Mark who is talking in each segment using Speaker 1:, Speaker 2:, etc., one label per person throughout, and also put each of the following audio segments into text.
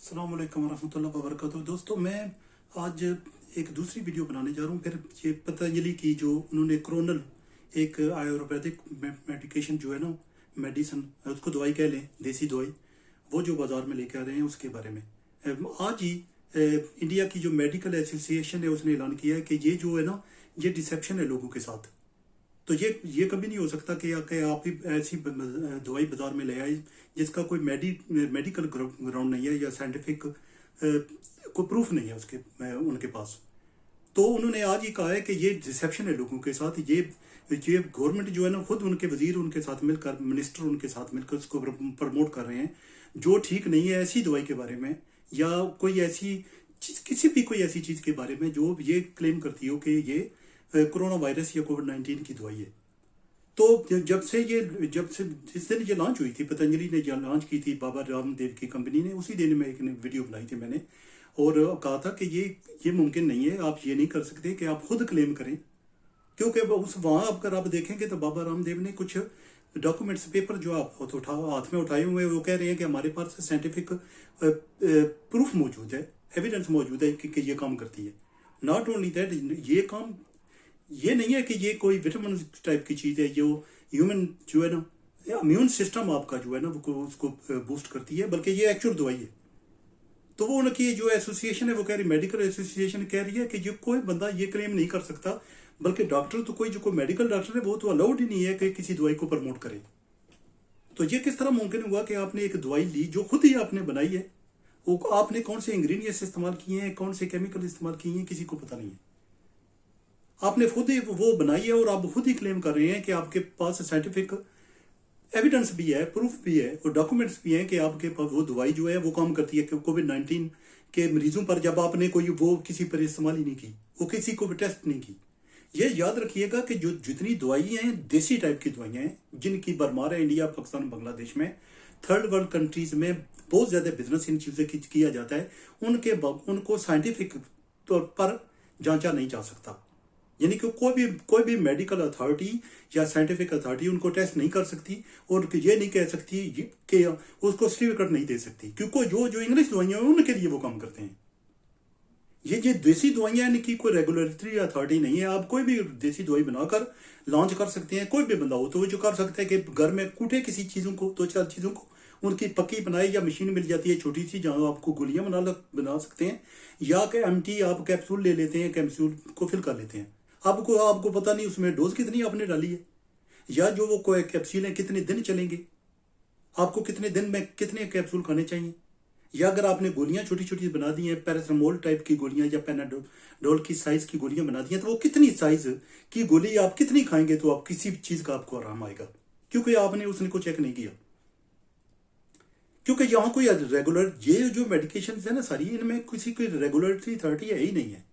Speaker 1: अस्सलाम वालेकुम वरहमतुल्लाहि वबरकातुहू। दोस्तों, मैं आज एक दूसरी वीडियो बनाने जा रहा हूँ। फिर ये पतंजलि की जो उन्होंने क्रोनल एक आयुर्वेदिक मेडिकेशन जो है ना, मेडिसन, उसको दवाई कह लें, देसी दवाई, वो जो बाज़ार में लेके आ रहे हैं उसके बारे में आज ही इंडिया की जो मेडिकल एसोसिएशन है उसने ऐलान किया है कि ये जो है ना, ये डिसेप्शन है लोगों के साथ। तो ये कभी नहीं हो सकता कि आप ही ऐसी दवाई बाजार में ले आए जिसका कोई मेडिकल ग्राउंड नहीं है या साइंटिफिक कोई प्रूफ नहीं है उनके पास। तो उन्होंने आज ही कहा है कि ये डिसेप्शन है लोगों के साथ। ये गवर्नमेंट जो है ना, खुद उनके वजीर उनके साथ मिलकर, मिनिस्टर उनके साथ मिलकर उसको प्रमोट कर रहे हैं जो ठीक नहीं है। ऐसी दवाई के बारे में या कोई ऐसी चीज, किसी भी कोई ऐसी चीज के बारे में जो ये क्लेम करती हो कि ये कोरोना वायरस या कोविड-19 की दवाई है। तो जब से जिस दिन ये लॉन्च हुई थी, पतंजलि ने जब लॉन्च की थी बाबा रामदेव की कंपनी ने, उसी दिन में एक वीडियो बनाई थी मैंने और कहा था कि ये मुमकिन नहीं है, आप ये नहीं कर सकते कि आप खुद क्लेम करें, क्योंकि वहाँ अगर आप देखेंगे तो बाबा रामदेव ने कुछ डॉक्यूमेंट्स, पेपर जो आप हाथ में उठाए हुए हैं, वो कह रहे हैं कि हमारे पास साइंटिफिक प्रूफ मौजूद है, एविडेंस मौजूद है कि ये काम करती है। नॉट ओनली दैट, ये नहीं है कि ये कोई विटामिन टाइप की चीज़ है जो ह्यूमन जो है ना, इम्यून सिस्टम आपका जो है ना वो उसको बूस्ट करती है, बल्कि ये एक्चुअल दवाई है। तो वो उनकी जो एसोसिएशन है वो कह रही, मेडिकल एसोसिएशन कह रही है कि ये कोई बंदा ये क्लेम नहीं कर सकता, बल्कि डॉक्टर तो कोई मेडिकल डॉक्टर है वो तो अलाउड ही नहीं है कि किसी दवाई को प्रमोट करे। तो ये किस तरह मुमकिन हुआ कि आपने एक दवाई ली जो खुद ही आपने बनाई है, वो आपने कौन से इंग्रेडिएंट्स इस्तेमाल किए हैं, कौन से केमिकल इस्तेमाल किए हैं, किसी को पता नहीं है। आपने खुद ही वो बनाई है और आप खुद ही क्लेम कर रहे हैं कि आपके पास साइंटिफिक एविडेंस भी है, प्रूफ भी है और डॉक्यूमेंट्स भी हैं कि आपके पास वो दवाई जो है वो काम करती है। कि कोविड-19 के मरीजों पर जब आपने वो किसी पर इस्तेमाल ही नहीं की, वो किसी को भी टेस्ट नहीं की। ये याद रखिएगा कि जो जितनी दवाइयाँ हैं, देसी टाइप की दवाइयाँ हैं जिनकी भरमार है इंडिया, पाकिस्तान, बांग्लादेश में, थर्ड वर्ल्ड कंट्रीज में बहुत ज़्यादा बिजनेस इन चीज़ें किया जाता है, उनको साइंटिफिक तौर पर जांचा नहीं जा सकता। यानी कि कोई भी मेडिकल अथॉरिटी या साइंटिफिक अथॉरिटी उनको टेस्ट नहीं कर सकती और ये नहीं कह सकती कि उसको सर्टिफिकेट नहीं दे सकती, क्योंकि जो इंग्लिश दवाइयाँ हैं उनके लिए वो काम करते हैं। ये देसी दवाइयाँ, इनकी कोई रेगुलेटरी अथॉरिटी नहीं है। आप कोई भी देसी दवाई बनाकर लॉन्च कर सकते हैं, कोई भी बंदा हो तो वो जो कर सकता है कि घर में कूटे किसी चीज़ों को, 2-4 चीज़ों को, उनकी पक्की बनाई, या मशीन मिल जाती है छोटी सी जहाँ आपको गोलियाँ बना सकते हैं, या कि एमटी आप कैप्सूल ले लेते हैं, कैप्सूल को फिल कर लेते हैं। आपको पता नहीं उसमें डोज कितनी आपने डाली है, या जो वो कोई कैप्सूल कितने दिन चलेंगे, आपको कितने दिन में कितने कैप्सूल खाने चाहिए, या अगर आपने गोलियां छोटी छोटी बना दी हैं, पैरासिटामोल टाइप की गोलियां या पेनाडोल की साइज की गोलियां बना दी हैं, तो वो कितनी साइज की गोली आप कितनी खाएंगे तो आप किसी चीज का आपको आराम आएगा, क्योंकि आपने उसने को चेक नहीं किया। क्योंकि यहाँ कोई रेगुलर, ये जो मेडिकेशन है ना सारी, इनमें किसी कोई रेगुलेटरी अथॉरिटी है ही नहीं है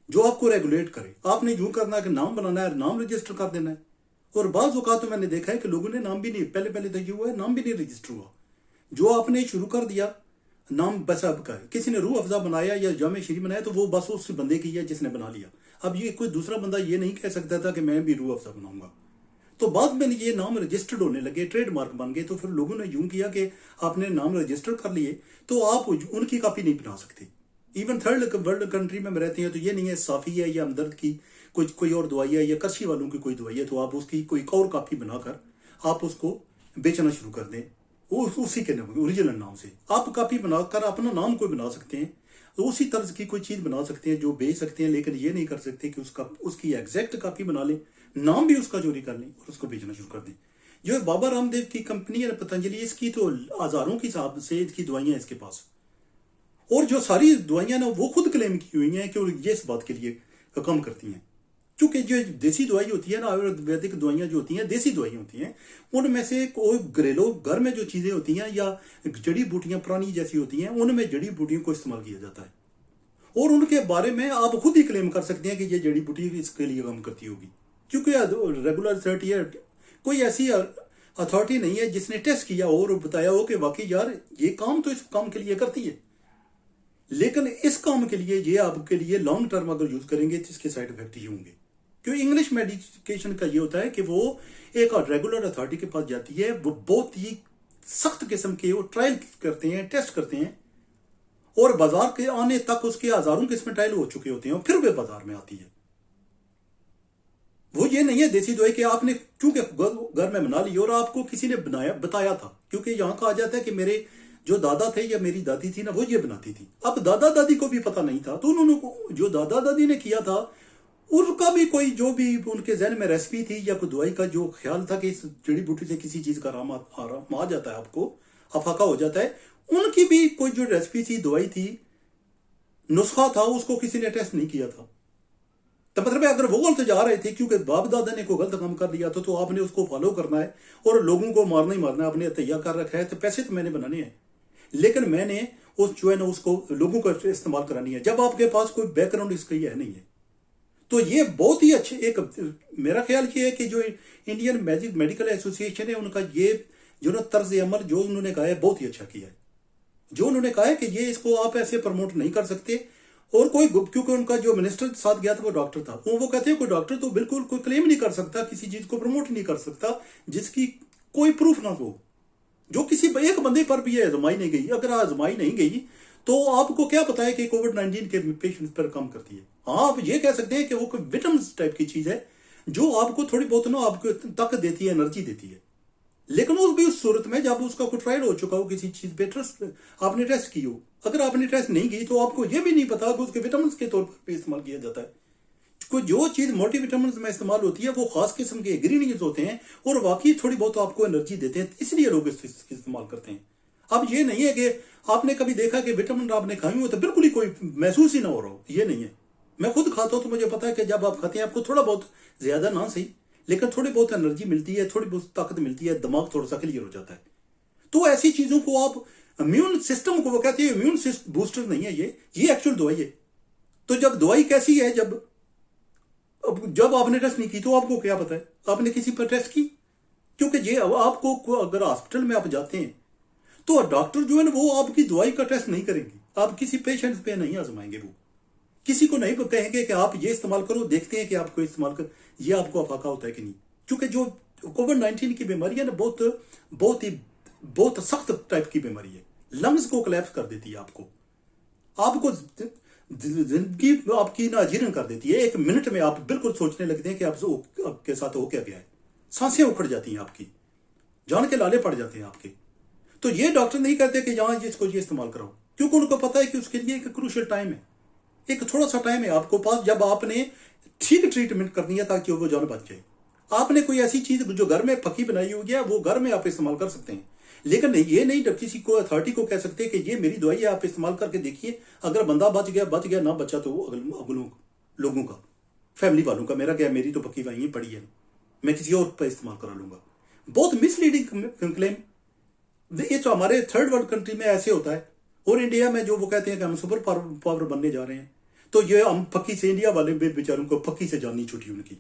Speaker 1: जो आपको रेगुलेट करे। आपने यूं करना है कि नाम बनाना है, नाम रजिस्टर कर देना है। और बाज़ औक़ात तो मैंने देखा है कि लोगों ने नाम भी नहीं, पहले तो ये हुआ है, नाम भी नहीं रजिस्टर हुआ। जो आपने शुरू कर दिया नाम बस आपका है, किसी ने रूह अफ़ज़ा बनाया या जामे शरीफ बनाया तो वो बस उस बंदे की है जिसने बना लिया। अब ये कोई दूसरा बंदा ये नहीं कह सकता था कि मैं भी रूह अफ़ज़ा बनाऊंगा। तो बाद में ये नाम रजिस्टर्ड होने लगे, ट्रेडमार्क बन गए, तो फिर लोगों ने यूं किया कि आपने नाम रजिस्टर कर लिए तो आप उनकी कॉपी नहीं बना सकते। इवन थर्ड वर्ल्ड कंट्री में रहते हैं तो ये नहीं है साफ़ी है या हमदर्द की कोई और दवाई है या कशी वालों की कोई दवाई है तो आप उसकी कोई और कॉपी बनाकर आप उसको बेचना शुरू कर दें, उसी के नाम, ओरिजिनल नाम से आप कॉपी बनाकर अपना नाम कोई बना सकते हैं, तो उसी तर्ज की कोई चीज़ बना सकते हैं जो बेच सकते हैं, लेकिन ये नहीं कर सकते कि उसकी एग्जैक्ट कॉपी बना लें, नाम भी उसका चोरी कर लें और उसको बेचना शुरू कर दें। जो बाबा रामदेव की कंपनी है पतंजलि, इसकी तो हज़ारों की हिसाब से इसकी दवाइयाँ इसके पास, और जो सारी दवाइयाँ ना वो खुद क्लेम की हुई हैं कि ये इस बात के लिए काम करती हैं। क्योंकि जो देसी दवाई होती है ना, आयुर्वेदिक दवाइयाँ जो होती हैं, देसी दवाइयाँ होती हैं, उनमें से कोई घरेलू घर में जो चीज़ें होती हैं या जड़ी बूटियाँ पुरानी जैसी होती हैं, उनमें जड़ी बूटियों को इस्तेमाल किया जाता है और उनके बारे में आप खुद ही क्लेम कर सकते हैं कि ये जड़ी बूटी इसके लिए काम करती होगी। क्योंकि रेगुलर अथॉरिटी है, कोई ऐसी अथॉरिटी नहीं है जिसने टेस्ट किया और बताया हो कि वाकई यार ये काम तो इस काम के लिए करती है, लेकिन इस काम के लिए ये आपके लिए लॉन्ग टर्म अगर यूज करेंगे तो इसके साइड इफेक्ट ही होंगे। क्योंकि इंग्लिश मेडिकेशन का ये होता है कि वो एक रेगुलर अथॉरिटी के पास जाती है, वो बहुत ही सख्त किस्म के वो ट्रायल करते हैं, टेस्ट करते हैं, اور बाजार के आने तक उसके हजारों किस्में ट्रायल हो चुके होते हैं और फिर वे बाजार में आती है। वो ये नहीं है देसी दवाई कि आपने क्योंकि घर में बना ली और आपको किसी ने बताया था, क्योंकि यहाँ कहा जाता है कि मेरे जो दादा थे या मेरी दादी थी ना वो ये बनाती थी। अब दादा दादी को भी पता नहीं था, तो उन्होंने जो दादा दादी ने किया था उसका भी कोई जो भी उनके जहन में रेसिपी थी या कोई दवाई का जो ख्याल था कि इस जड़ी बूटी से किसी चीज का आराम आ जाता है, आपको अफाका हो जाता है, उनकी भी कोई जो रेसिपी थी, दवाई थी, नुस्खा था, उसको किसी ने टेस्ट नहीं किया था। तो मतलब अगर वो गलत जा रहे थे क्योंकि बाप दादा ने कोई गलत काम कर लिया था, तो आपने उसको फॉलो करना है और लोगों को मारना ही मारना है, आपने तैयार कर रखा है, तो पैसे तो मैंने बनाने हैं, लेकिन मैंने उस जो है ना उसको लोगों को इस्तेमाल करानी है जब आपके पास कोई बैकग्राउंड इसका है नहीं है। तो ये बहुत ही अच्छे एक मेरा ख्याल ये है कि जो इंडियन मेडिकल एसोसिएशन है उनका ये जो ना तर्ज अमल जो उन्होंने कहा है बहुत ही अच्छा किया है। जो उन्होंने कहा है कि ये इसको आप ऐसे प्रमोट नहीं कर सकते, और कोई क्योंकि उनका जो मिनिस्टर साथ गया था वो डॉक्टर था, वो कहते हैं कोई डॉक्टर तो बिल्कुल कोई क्लेम नहीं कर सकता, किसी चीज को प्रमोट नहीं कर सकता जिसकी कोई प्रूफ ना हो, जो किसी एक बंदे पर भी आजमाई नहीं गई। अगर आजमाई नहीं गई तो आपको क्या पता है कि कोविड-19 के पेशेंट्स पर काम करती है। हाँ, आप ये कह सकते हैं कि वो कोई विटामिन टाइप की चीज है जो आपको थोड़ी बहुत ना आपको ताकत देती है, एनर्जी देती है, लेकिन वो भी उस सूरत में जब उसका कोई ट्रायल हो चुका हो, किसी चीज पे आपने टेस्ट की हो। अगर आपने टेस्ट नहीं की तो आपको ये भी नहीं पता कि उसके विटामिन के तौर पर इस्तेमाल किया जाता है। कोई जो चीज मल्टी विटामिन में इस्तेमाल होती है वो खास किस्म के इंग्रेडिएंट्स होते हैं और वाकई थोड़ी बहुत आपको एनर्जी देते हैं, इसलिए लोग इसको इस्तेमाल करते हैं। अब ये नहीं है कि आपने कभी देखा कि विटामिन आपने खाई हो तो बिल्कुल ही कोई महसूस ही ना हो रहा हो, ये नहीं है। मैं खुद खाता हूं तो मुझे पता है कि जब आप खाते हैं आपको थोड़ा बहुत ज्यादा ना सही लेकिन थोड़ी बहुत एनर्जी मिलती है, थोड़ी बहुत ताकत मिलती है, दिमाग थोड़ा सा क्लियर हो जाता है। तो ऐसी चीजों को आप इम्यून सिस्टम को वो कहते हैं इम्यून बूस्टर नहीं है, ये एक्चुअल दवाई है। तो जब दवाई कैसी है, जब आपने टेस्ट नहीं की तो आपको क्या पता है आपने किसी पर टेस्ट की? क्योंकि ये आपको अगर हॉस्पिटल में आप जाते हैं तो डॉक्टर जो है ना वो आपकी दवाई का टेस्ट नहीं करेंगे, आप किसी पेशेंट पे नहीं आजमाएंगे, वो किसी को नहीं कहेंगे कि आप ये इस्तेमाल करो, देखते हैं कि आपको इस्तेमाल कर ये आपको अफाका होता है कि नहीं। क्योंकि जो कोविड-19 की बीमारी है ना बहुत सख्त टाइप की बीमारी है, लंग्स को कोलैप्स कर देती है, आपको जिंदगी आपकी ना अजीर्ण कर देती है। एक मिनट में आप बिल्कुल सोचने लगते हैं कि आपके साथ हो क्या गया है, सांसें उखड़ जाती हैं, आपकी जान के लाले पड़ जाते हैं आपके। तो ये डॉक्टर नहीं कहते कि यहाँ इसको ये इस्तेमाल कराओ, क्योंकि उनको पता है कि उसके लिए एक क्रूशियल टाइम है, एक थोड़ा सा टाइम है आपको पास जब आपने ठीक ट्रीटमेंट करनी है ताकि वो जान बच जाए। आपने कोई ऐसी चीज जो घर में पक्की बनाई हुई है वो घर में आप इस्तेमाल कर सकते हैं, लेकिन ये नहीं किसी को अथॉरिटी को कह सकते कि ये मेरी दवाई है आप इस्तेमाल करके देखिए, अगर बंदा बच गया ना बचा तो अगले लोगों का, फैमिली वालों का, मेरा क्या, मेरी तो पक्की दवाई पड़ी है, मैं किसी और पर इस्तेमाल करा लूंगा। बहुत मिसलीडिंग क्लेम। ये तो हमारे थर्ड वर्ल्ड कंट्री में ऐसे होता है, और इंडिया में जो वो कहते हैं कि हम सुपर पावर बनने जा रहे हैं, तो ये हम पक्की से इंडिया वाले बेचारों को पक्की से जाननी छुट्टी उनकी।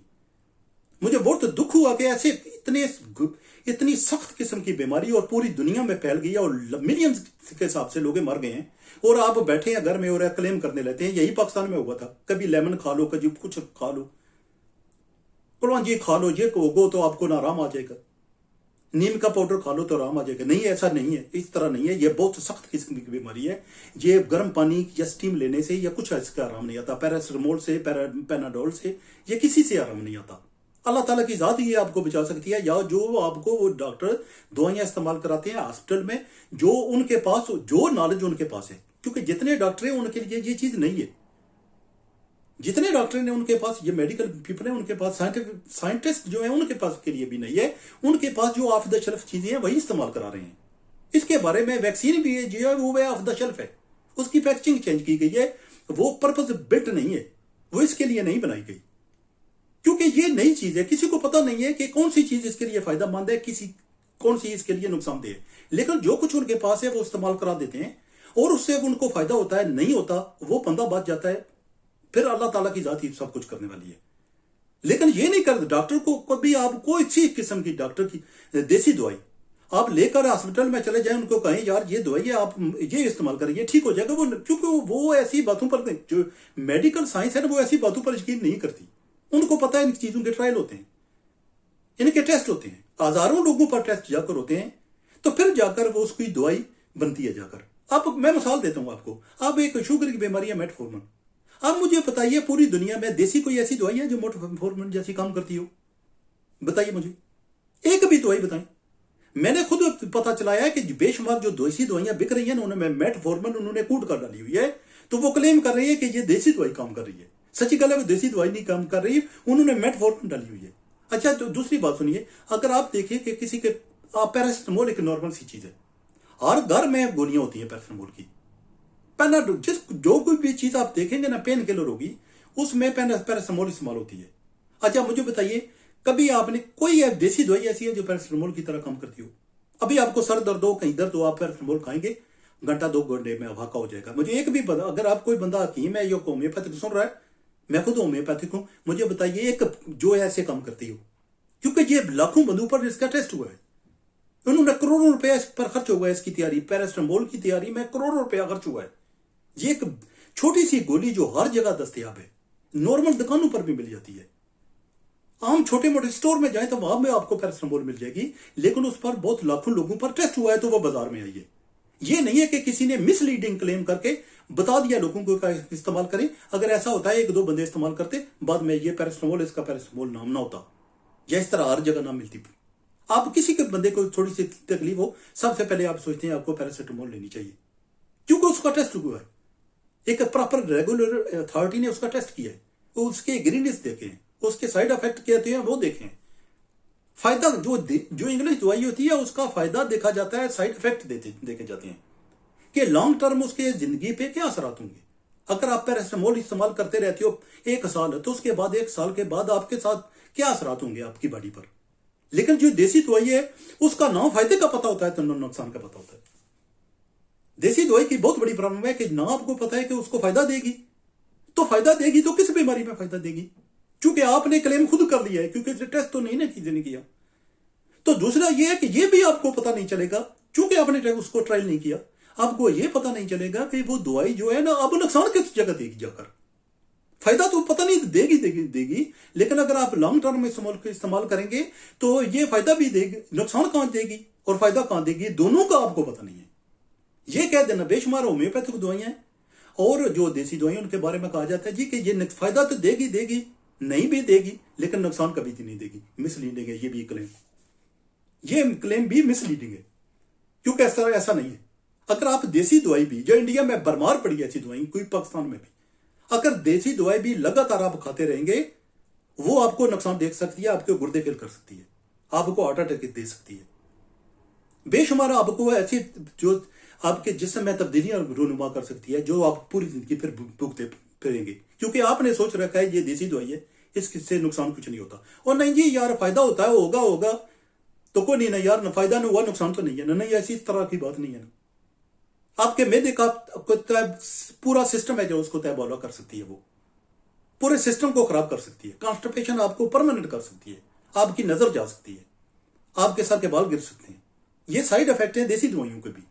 Speaker 1: मुझे बहुत दुख हुआ कि ऐसे इतनी सख्त किस्म की बीमारी और पूरी दुनिया में फैल गई है और मिलियंस के हिसाब से लोग मर गए हैं, और आप बैठे हैं घर में और क्लेम करने लगते हैं। यही पाकिस्तान में हुआ था, कभी लेमन खा लो, कभी कुछ खा लो, कुलवान जी खा लो, ये होगो तो आपको ना आराम आ जाएगा, नीम का पाउडर खा लो तो आराम आ जाएगा। नहीं, ऐसा नहीं है, इस तरह नहीं है। ये बहुत सख्त किस्म की बीमारी है। ये गर्म पानी या स्टीम लेने से या कुछ इसका आराम नहीं आता, पैरासिटामोल से, पैनाडोल से, ये किसी से आराम नहीं आता। अल्लाह ताला की जात ही आपको बचा सकती है, या जो आपको वो डॉक्टर दवाइयां इस्तेमाल कराते हैं हॉस्पिटल में, जो उनके पास जो नॉलेज उनके पास है, क्योंकि जितने डॉक्टर हैं उनके लिए ये चीज नहीं है। जितने डॉक्टर ने उनके पास, ये मेडिकल पीपल है उनके पास, साइंटिस्ट जो है उनके पास के लिए भी नहीं है। उनके पास जो ऑफ द शेल्फ चीजें हैं वही इस्तेमाल करा रहे हैं। इसके बारे में वैक्सीन भी है जो है वो ऑफ द शेल्फ है, उसकी पैकेजिंग चेंज की गई है, वो पर्पज बिल्ट नहीं है, वो इसके लिए नहीं बनाई गई, क्योंकि ये नई चीज है। किसी को पता नहीं है कि कौन सी चीज इसके लिए फायदेमंद है, कौन सी इसके लिए नुकसानदेह है, लेकिन जो कुछ उनके पास है वो इस्तेमाल करा देते हैं और उससे उनको फायदा होता है, नहीं होता वो बंदा बच जाता है, फिर अल्लाह ताला की जात ही सब कुछ करने वाली है। लेकिन ये नहीं कर, डॉक्टर को कभी आप कोई सी किस्म की डॉक्टर की देसी दवाई आप लेकर हॉस्पिटल में चले जाएं, उनको कहें यार ये दवाई है आप ये इस्तेमाल करें, ये ठीक हो जाएगा, वो क्योंकि वो ऐसी बातों पर, जो मेडिकल साइंस है ना वो ऐसी बातों पर यकीन नहीं करती। उनको पता है इन चीजों के ट्रायल होते हैं, इनके टेस्ट होते हैं, हजारों लोगों पर टेस्ट जाकर होते हैं, तो फिर जाकर वो उसकी दवाई बनती है जाकर। अब मैं मिसाल देता हूं आपको, अब एक शुगर की बीमारी है मेटफॉर्मिन। अब मुझे बताइए पूरी दुनिया में देसी कोई ऐसी दवाई है जो मेटफॉर्मिन जैसी काम करती हो? बताइए मुझे एक भी दवाई बताएं। मैंने खुद पता चलाया है कि बेशुमार जो देसी दवाइयां बिक रही हैं उन्होंने मेटफॉर्मिन उन्होंने कूट कर डाली हुई है, तो वो क्लेम कर रही है कि ये देसी दवाई काम कर रही है। सच्ची गल है, वो देसी दवाई नहीं काम कर रही है, उन्होंने मेटफॉर्मिन डाली हुई है। अच्छा, तो दूसरी बात सुनिए, अगर आप देखिए कि किसी के पैरासिटामोल एक नॉर्मल सी चीज है, हर घर में गोलियां होती हैं पैरासिटामोल की। जो कोई भी चीज आप देखेंगे ना पेन किलर होगी, उसमें पैरासिटामोल इस्तेमाल होती है। अच्छा मुझे बताइए, कभी आपने कोई देसी दवाई ऐसी है जो पैरासिटामोल की तरह काम करती हो? अभी आपको सर दर्द हो, कहीं दर्द हो, आप पैरासिटामोल खाएंगे, घंटा 2 घंटे में वाका हो जाएगा। मुझे एक भी पता, अगर आप कोई बंदा हकीम है या होम्योपैथिक सुन रहा है, मैं खुद होम्योपैथिक हूं, मुझे बताइए एक जो है ऐसे काम करती हो, क्योंकि ये लाखों बंदों पर इसका टेस्ट हुआ है। उन्होंने करोड़ों रुपया इस पर खर्च हुआ है, इसकी तैयारी, पैरासिटामोल की तैयारी में करोड़ों रुपया खर्च हुआ है। ये एक छोटी सी गोली जो हर जगह दस्तयाब है, नॉर्मल दुकानों पर भी मिल जाती है। आम छोटे मोटे स्टोर में जाए तो वहां में आपको पैरासिटामोल मिल जाएगी, लेकिन उस पर बहुत लाखों लोगों पर टेस्ट हुआ है तो वो बाजार में आई है। ये नहीं है कि किसी ने मिसलीडिंग क्लेम करके बता दिया लोगों को का इस्तेमाल करें। अगर ऐसा होता है, 1-2 बंदे इस्तेमाल करते, बाद में ये पैरासिटामोल, इसका पैरासिटामोल नाम ना होता, या इस तरह हर जगह ना मिलती। आप किसी के बंदे को थोड़ी सी तकलीफ हो, सबसे पहले आप सोचते हैं आपको पैरासिटामोल लेनी चाहिए, क्योंकि उसका टेस्ट हुआ है, एक प्रॉपर रेगुलर अथॉरिटी ने उसका टेस्ट किया है, उसके इंग्रेडिएंट्स देखे हैं, उसके साइड इफेक्ट क्या होते हैं वो देखें। फायदा जो इंग्लिश दवाई होती है उसका फायदा देखा जाता है, साइड इफेक्ट देखे जाते हैं कि लॉन्ग टर्म उसके जिंदगी पे क्या असरात होंगे। अगर आप पैरासिटामोल इस्तेमाल करते रहते हो 1 साल, तो उसके बाद 1 साल के बाद आपके साथ क्या असरात होंगे आपकी बॉडी पर। लेकिन जो देसी दवाई है उसका ना फायदे का पता होता है तो ना नुकसान का पता होता है। देसी दवाई की बहुत बड़ी प्रॉब्लम है कि ना आपको पता है कि उसको फायदा देगी, तो किस बीमारी में फायदा देगी, क्योंकि आपने क्लेम खुद कर लिया है, क्योंकि टेस्ट तो नहीं ना किसी ने किया। तो दूसरा ये है कि ये भी आपको पता नहीं चलेगा, क्योंकि आपने उसको ट्रायल नहीं किया, आपको ये पता नहीं चलेगा कि वो दवाई जो है ना अब नुकसान किस जगह देगी जाकर। फायदा तो पता नहीं देगी, लेकिन अगर आप लॉन्ग टर्म में इस्तेमाल करेंगे तो ये फायदा भी देगी, नुकसान कहां देगी और फायदा कहां देगी, दोनों का आपको पता नहीं है। ये कह देना बेशुमार होम्योपैथिक दवाइयां और जो देसी दवाइयां उनके बारे में कहा जाता है जी कि ये फायदा तो देगी, नहीं भी देगी, लेकिन नुकसान कभी भी नहीं देगी। मिसलीडिंग है ये भी क्लेम भी मिसलीडिंग है, क्योंकि ऐसा नहीं है। अगर आप देसी दवाई भी, जो इंडिया में बरमार पड़ी ऐसी दवाई, कोई पाकिस्तान में भी, अगर देसी दवाई भी लगातार आप खाते रहेंगे, वो आपको नुकसान दे सकती है, आपके गुर्दे फेल कर सकती है, आपको हार्ट अटैक दे सकती है, बेशुमार आपको ऐसी जो आपके जिस्म में तब्दीलियां रूनुमा कर सकती है, जो आप पूरी जिंदगी फिर भुगते फिरेंगे, क्योंकि आपने सोच रखा है ये देसी दवाई है, इससे नुकसान कुछ नहीं होता। और नहीं जी यार फायदा होता है, होगा तो कोई नहीं ना यार, ना फायदा नहीं हुआ, नुकसान तो नहीं है ना, नहीं ऐसी तरह की बात नहीं है ना। आपके मैदे का पूरा सिस्टम है जो उसको तहबाला कर सकती है, वो पूरे सिस्टम को खराब कर सकती है, कॉन्स्टिपेशन आपको परमानेंट कर सकती है, आपकी नजर जा सकती है, आपके सर के बाल गिर सकते हैं। ये साइड इफेक्ट है देसी दवाइयों के भी।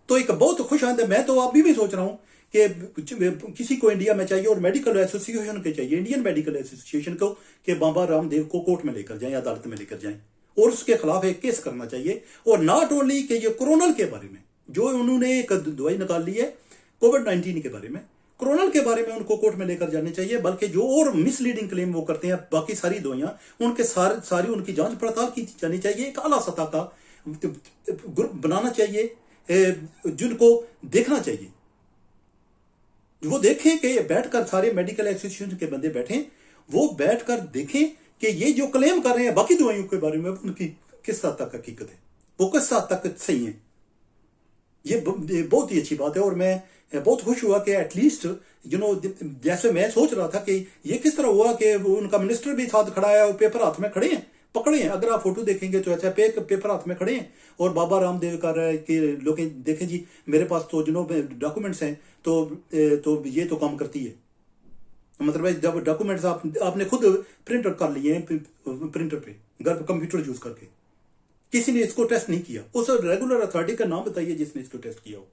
Speaker 1: तो एक बहुत खुश आंद, मैं तो अभी भी सोच रहा हूं कि किसी को इंडिया में चाहिए और मेडिकल एसोसिएशन के चाहिए, इंडियन मेडिकल एसोसिएशन को, कि बाबा रामदेव को कोर्ट में लेकर जाएं, अदालत में लेकर जाएं और उसके खिलाफ एक केस करना चाहिए। और नॉट ओनली कि ये कोरोना के बारे में जो उन्होंने एक दवाई निकाल ली है कोविड-19 के बारे में, कोरोना के बारे में उनको कोर्ट में लेकर जाने चाहिए, बल्कि जो और मिसलीडिंग क्लेम वो करते हैं बाकी सारी दवाइयां, उनके सारी उनकी जांच पड़ताल की जानी चाहिए। एक आला सतह का ग्रुप बनाना चाहिए जिनको देखना चाहिए, वो देखें कि बैठकर सारे मेडिकल एसोसिएशन के बंदे बैठें, वो बैठकर देखें कि ये जो क्लेम कर रहे हैं बाकी दवाइयों के बारे में उनकी किस हद तक हकीकत है, वो किस हद तक सही है। ये बहुत ही अच्छी बात है और मैं बहुत खुश हुआ कि एटलीस्ट जैसे मैं सोच रहा था कि ये किस तरह हुआ कि उनका मिनिस्टर भी साथ खड़ा है और पेपर हाथ में खड़े हैं, पकड़े हैं। अगर आप फोटो देखेंगे तो ऐसा पेपर हाथ में खड़े हैं और बाबा रामदेव कर रहा है कि लोग देखें जी मेरे पास तो डॉक्यूमेंट्स हैं, तो ये तो काम करती है। मतलब जब डॉक्यूमेंट्स आपने खुद प्रिंट कर लिए हैं प्रिंटर पे, घर कंप्यूटर यूज करके, किसी ने इसको टेस्ट नहीं किया, उस रेगुलर अथॉरिटी का नाम बताइए जिसने इसको टेस्ट किया हो,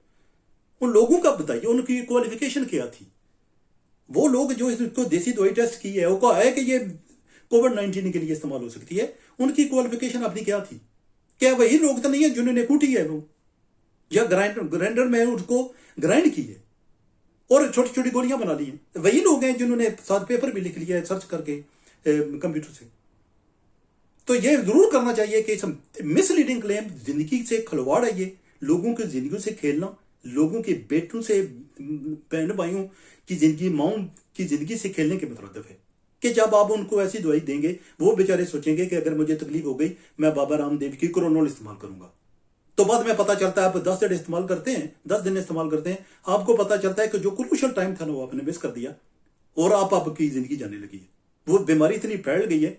Speaker 1: उन लोगों का बताइए उनकी क्वालिफिकेशन क्या थी। वो लोग जो इसको देसी दवाई टेस्ट की है, वो कहा है कि ये कोविड-19 के लिए इस्तेमाल हो सकती है, उनकी क्वालिफिकेशन अपनी क्या थी? क्या वही लोग तो नहीं है जिन्होंने कूटी है वो? या ग्राइंडर में उसको ग्राइंड की है और छोटी छोटी गोलियां बना ली हैं। वही लोग हैं जिन्होंने साथ पेपर भी लिख लिया है सर्च करके कंप्यूटर से। तो ये जरूर करना चाहिए कि मिसलीडिंग क्लेम, जिंदगी से खिलवाड़ है ये, लोगों की जिंदगी से खेलना, लोगों के बेटों से, बहन भाइयों की जिंदगी, माओ की जिंदगी से खेलने के मतलब है कि जब आप उनको ऐसी दवाई देंगे वो बेचारे सोचेंगे कि अगर मुझे तकलीफ हो गई मैं बाबा रामदेव की क्रोनोल इस्तेमाल करूंगा। तो बाद में पता चलता है आप 10 दिन इस्तेमाल करते हैं, 10 दिन इस्तेमाल करते हैं, आपको पता चलता है कि जो क्रूशियल टाइम था ना वो आपने मिस कर दिया और आपकी जिंदगी जाने लगी है। वो बीमारी इतनी फैल गई है,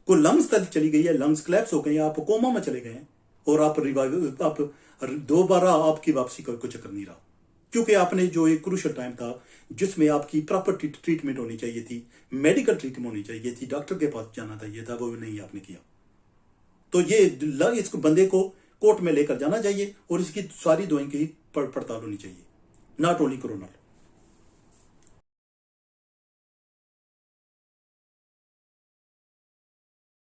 Speaker 1: को लंग्स तक चली गई है, लंग्स क्लैप्स हो गए हैं, आप कोमा में चले गए हैं और आप दोबारा आपकी वापसी का कोई चक्कर नहीं रहा, क्योंकि आपने जो एक क्रूशियल टाइम था जिसमें आपकी प्रॉपर ट्रीटमेंट होनी चाहिए थी, मेडिकल ट्रीटमेंट होनी चाहिए थी, डॉक्टर के पास जाना चाहिए था, वो नहीं आपने किया। तो ये इस बंदे को कोर्ट में लेकर जाना चाहिए और इसकी सारी दवाई की पड़ताल होनी चाहिए, नॉट ओनली कोरोना।